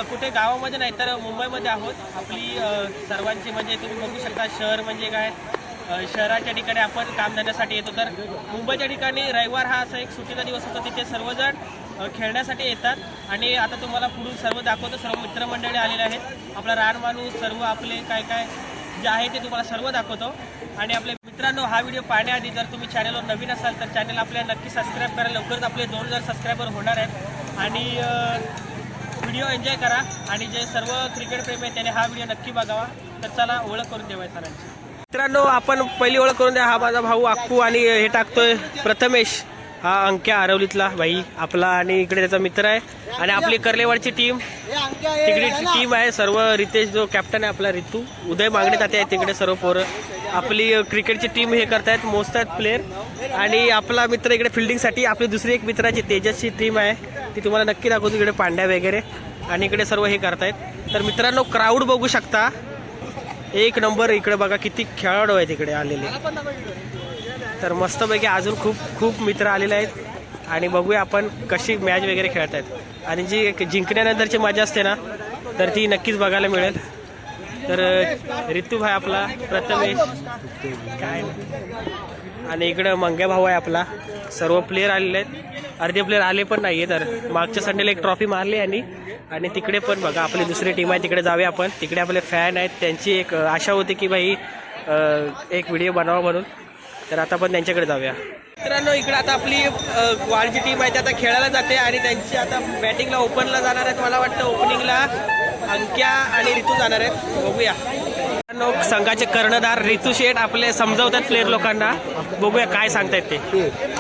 कुठे गावामध्ये नाही तर मुंबईमध्ये आहोत. आपली सर्वांची म्हणजे तुम्ही बघू शकता शहर म्हणजे काय, शहराच्या ठिकाणी आपण कामधंद्यासाठी येतो. तर मुंबईच्या ठिकाणी रविवार हा असा एक सुट्टीचा दिवस होता, तिथे सर्वजण खेळण्यासाठी येतात. आणि आता तुम्हाला पुढून सर्व दाखवतो. सर्व मित्रमंडळी आलेले आहेत, आपला रानमाणूस, सर्व आपले काय काय जे आहे ते तुम्हाला सर्व दाखवतो. आणि आपल्या मित्रांनो, हा व्हिडिओ पाहण्याआधी जर तुम्ही चॅनलवर नवीन असाल तर चॅनल आपल्याला नक्की सबस्क्राईब करा. लवकरच आपले 2000 सबस्क्रायबर होणार आहेत. आणि व्हिडिओ एन्जॉय करा. आणि जे सर्व क्रिकेट प्रेमी आहेत त्याने हा व्हिडिओ नक्की बघावा. तर चला ओळख करून देऊया सरांची. मित्रांनो, आपण पहिली ओळख करून द्या. हा माझा भाऊ अक्कू आणि हे टाकतोय प्रथमेश, हा अंक्या आरवलीतला भाई आपला. आणि इकडे त्याचा मित्र आहे. आणि आपली कर्लेवाडची टीम तिकडे टीम आहे सर्व. रितेश जो कॅप्टन आहे आपला, रितू, उदय मागणे ताते आहे तिकडे, सर्व पोरं आपली क्रिकेटची टीम हे करतायत, मोजतायत प्लेयर. आणि आपला मित्र इकडे फिल्डिंगसाठी, आपली दुसरी एक मित्राची तेजसची टीम आहे ती तुम्हाला नक्की दाखवतो. इकडे पांड्या वगैरे आणि इकडे सर्व हे करतायत. तर मित्रांनो, क्राऊड बघू शकता, एक नंबर. इकडे बघा किती खेळाडू आहेत इकडे आलेले. तर मस्तपैकी अजून खूप खूप मित्र आलेले आहेत. आणि बघूया आपण कशी मॅच वगैरे खेळत आहेत. आणि जी जिंकण्यानंतरची मजा असते ना, तर ती नक्कीच बघायला मिळेल. तर रितू भाई आपला, प्रथमेश काय, आणि इकडं मंग्या भाऊ आहे आपला. सर्व प्लेयर आलेले आहेत, अर्धे प्लेयर आले पण नाही आहे. तर मागच्या संडेला एक ट्रॉफी मारली. आणि तिकडे पण बघा आपली दुसरी टीम आहे, तिकडे जाऊया आपण. तिकडे आपले फॅन आहेत, त्यांची एक आशा होती की भाई एक व्हिडिओ बनवा म्हणून. तर आता पण त्यांच्याकडे जाऊया. मित्रांनो, इकडे आता आपली वाडची टीम आहे, ती आता खेळायला जाते. आणि त्यांची आता बॅटिंगला ओपनला जाणार आहेत. मला वाटतं ओपनिंगला अंक्या आणि रितू जाणार आहेत, बघूया. संघाचे कर्णधार रितू शेठ आपले समजावतात प्लेयर लोकांना, बघूया काय सांगतायत ते.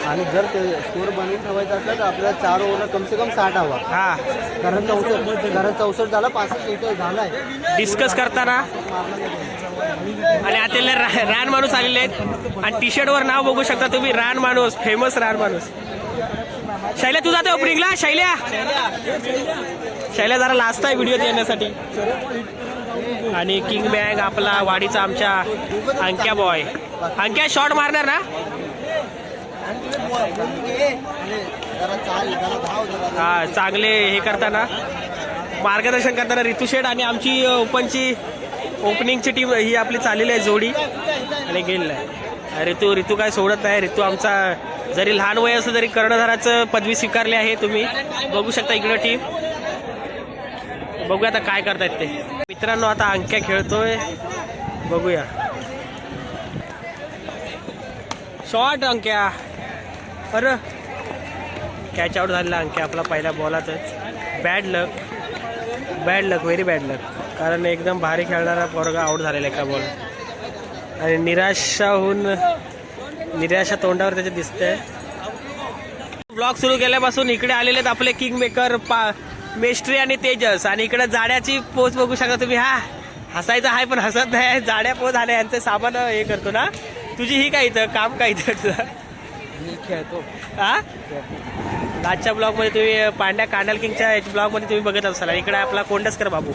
आणि जर ते स्कोर बनवून ठेवायचं असलं तर आपल्याला 4 ओव्हर कम से कम 60 हवा. हा, कारण 64 झाला, 65 झालाय. डिस्कस करताना. आणि आता रान माणूस आलेले आहेत. आणि टी शर्ट वर नाव बघू शकता तुम्ही, रान माणूस, फेमस रान माणूस. शैल्या तू जाते ओपनिंगला? शैल्या जरा लास्ट आहे व्हिडिओ येण्यासाठी. आणि किंग बँग आपला वाडीचा आमच्या अंक्या बॉय. अंक्या शॉट मारणार ना? हा, चांगले हे करताना, मार्गदर्शन करताना रितू शेठ. आणि आमची ओपनिंगची टीम ही आपली चाललेली आहे जोडी. आणि गेलेला आहे रितू काय सोडत नाही. रितू आमचा जरी लहान वय असं तरी कर्णधाराचं पदवी स्वीकारली आहे. तुम्ही बघू शकता इकडं टीम. बघूया आता काय करतायत ते. मित्रांनो, आता अंक्या खेळतोय, बघूया. शॉट अंक्या, अरे कॅच आउट झालेला अंक्या आपला पहिल्या बॉलातच. बॅड लक, व्हेरी बॅड लक. कारण एकदम भारी खेळणारा पोरगा आउट झालेला एका बॉल. आणि निराशा तोंडावर त्याचे दिसतंय. ब्लॉग सुरू केल्यापासून इकडे आलेले आहेत आपले किंग मेकर मेस्ट्री आणि तेजस. आणि इकडे जाड्याची पोच बघू शकता तुम्ही. हा, हसायचा आहे पण हसत नाही. जाड्या पोच आले, यांचं सामान हे करतो ना. तुझी ही काय इथं काम काय इथं तुझं? मी खेळतो. हा, आजच्या ब्लॉगमध्ये तुम्ही पांड्या कांडल किंगच्या ब्लॉगमध्ये तुम्ही बघत असाल. इकडे आपला कोंडसकर बाबू.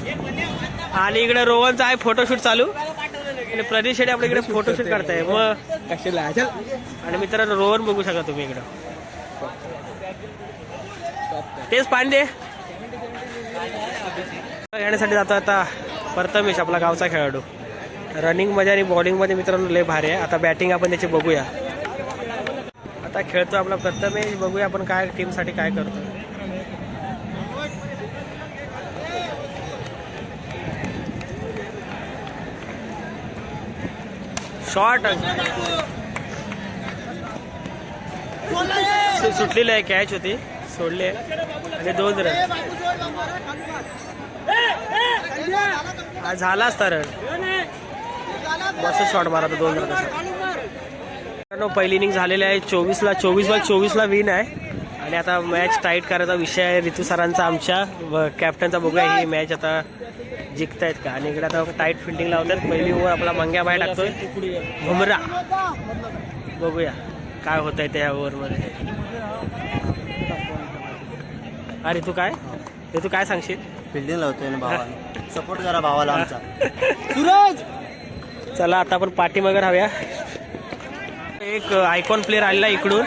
आणि इकडे रोहनचा आहे फोटोशूट चालू. आणि प्रदीप शेट्टी आपल्या इकडे फोटोशूट काढताय मग कशाला. आणि मित्रांनो, रोहन बघू शकता तुम्ही इकडं. तेच पांडे येण्यासाठी जातो आता प्रथमेश आपला गावचा खेळाडू. रनिंगमध्ये आणि बॉलिंगमध्ये मित्रांनो लय भारी आहे. आता बॅटिंग आपण त्याची बघूया. आता खेळतो आपला प्रथमेश, बघूया आपण काय टीमसाठी काय करतो. शॉट सुटलेली आहे, कॅच होती, सोडले. आणि 2 रन झालाच तर मस्त शॉट मारा 2 रन. पहिली इनिंग झालेली आहे. 24 विन आहे. आणि आता मॅच टाईट करायचा विषय आहे रितू सरांचा, आमच्या कॅप्टनचा. बघूया ही मॅच आता जिंकतायत का. आणि इकडे आता टाईट फिल्डिंग लावतात. पहिली ओव्हर आपला मंग्या बाहेर टाकतोय, भुमरा. बघूया काय होत आहे त्या ओव्हरमध्ये. अरे तू काय सांगशील? फिल्डिंग लावतोय ना भावाला, सपोर्ट करा भावाला आमचा. सूरज, चला आता आपण पाठीमागे राहूया. एक आयकॉन प्लेअर आलेला इकडून,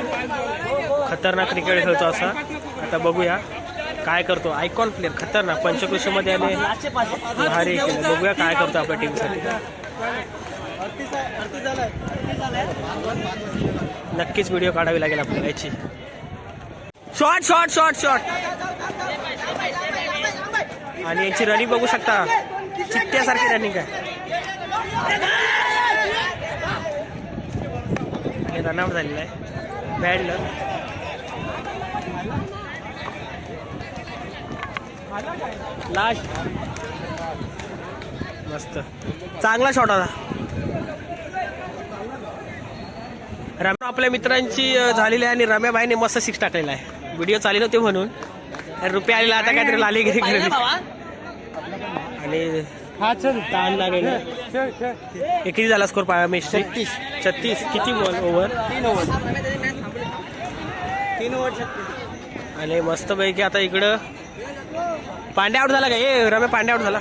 खतरनाक क्रिकेट खेळतो असा. आता बघूया काय करतो आयकॉन प्लेअर खतरनाक पंचकृषीमध्ये आले भारी केलं. बघूया काय करतो आपल्या टीमसाठी. नक्कीच व्हिडिओ काढावी लागेल आपल्याला याची. शॉट शॉट शॉट शॉट आणि यांची रनिंग बघू शकता चिट्ट्यासारखी रनिंग आहे. आणि रनआउट झालेला आहे. बॅड लक. लास्ट मस्त चांगला शॉट होता. रम्या आपल्या मित्रांची झालेली आहे आणि रम्याबाईने मस्त सिक्स टाकलेला आहे. व्हिडिओ चालू नव्हते म्हणून रुपये आलेला आता काहीतरी लालीगिरी केली आणि ताण लागेल. किती झाला स्कोर पाया मॅच? 36. किती ओव्हर? 3 ओव्हर. आणि मस्त पैकी आता इकडं पांड्या आउट झाला का? हे रम्या पांड्या आउट झाला.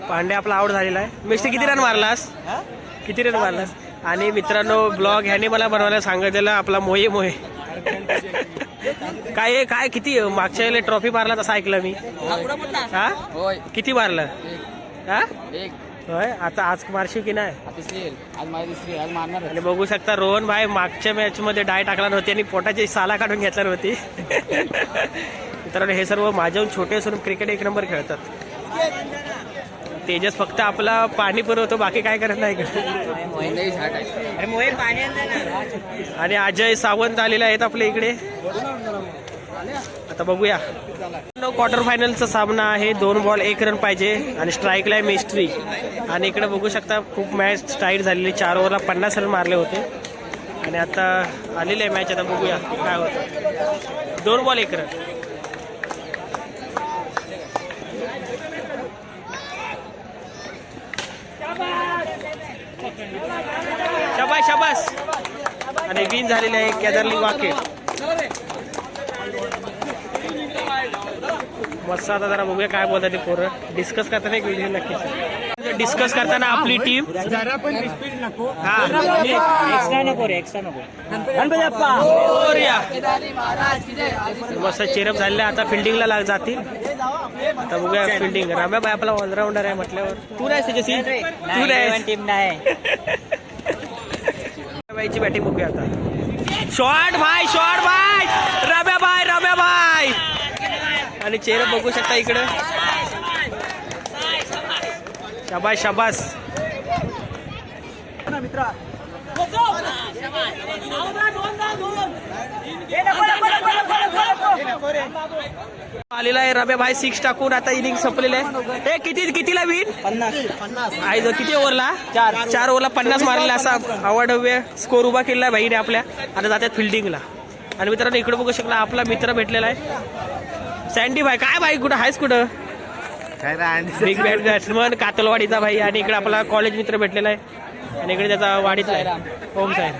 पांड्या आपला आउट झालेला आहे. मिस्टर किती रन मारलास? किती रन मारलास? आणि मित्रांनो ब्लॉग ह्याने मला बनवायला सांगितलेलं आपला मोये काय काय किती मागच्या वेळेला ट्रॉफी मारला तसं ऐकलं मी. हा किती मारलं? हा होय. आता आज मारशील की नाही? आणि बघू शकता रोहन भाई मागच्या मॅच मध्ये डाय टाकला नव्हती आणि पोटाची साला काढून घेतला नव्हती. मित्रांनो हे सर्व माझ्याहून छोटे असून क्रिकेट 1 नंबर खेळतात. तेजस फक्त आपला पाणी पुरवतो बाकी काय करत नाही. आणि अजय सावंत आलेले आहेत आपल्या इकडे. आता बघूया. क्वार्टर फायनलचा सामना आहे. 2 बॉल 1 रन पाहिजे आणि स्ट्राईकला आहे मिस्ट्री. आणि इकडे बघू शकता खूप मॅच टाईट झालेली. 4 ओव्हरला 50 रन मारले होते आणि आता आलेली आहे मॅच. आता बघूया काय होतं. 2 बॉल 1 रन. शाबास शाबास. आणि विन झालेले आहे केदारली वाके. मस्त. आता जरा बघूया काय बोलतात ते पोरं. डिस्कस करताना एक व्हिडिओ नक्कीच डिस्कस करताना आपली टीम मस्त चेरअप झालेला. आता फिल्डिंगला जातील. आता बघूया फिल्डिंग. राम्याबाई आपला ऑलराऊंडर आहे म्हटल्यावर. तू नाही त्याच्याशी तू नाही टीम नाही. बाईची बॅटिंग बघूया आता. शॉट भाई शॉट भाई रम्याबाई आणि चेहरा बघू शकता इकडं. शाबास शाबास. आलेला आहे रम्याबाई 6 टाकून. आता इनिंग संपलेलं आहे. हे कितीला विन? 50. आई जो किती ओव्हरला? 4 ओव्हरला 50 मारलेला असा अवाढव्य स्कोर उभा केलेला आहे भाईने आपल्या. आता जातात फिल्डिंगला. आणि मित्रांनो इकडे बघू शकला आपला मित्र भेटलेला आहे सँडी भाई. काय भाई कुठं आहेस? कुठं? बिग बॅट बॅट्समन कातलवाडीचा भाई. आणि इकडे आपला कॉलेज मित्र भेटलेला आहे आणि इकडे त्याचा वाडीतला आहे ओम साहेब.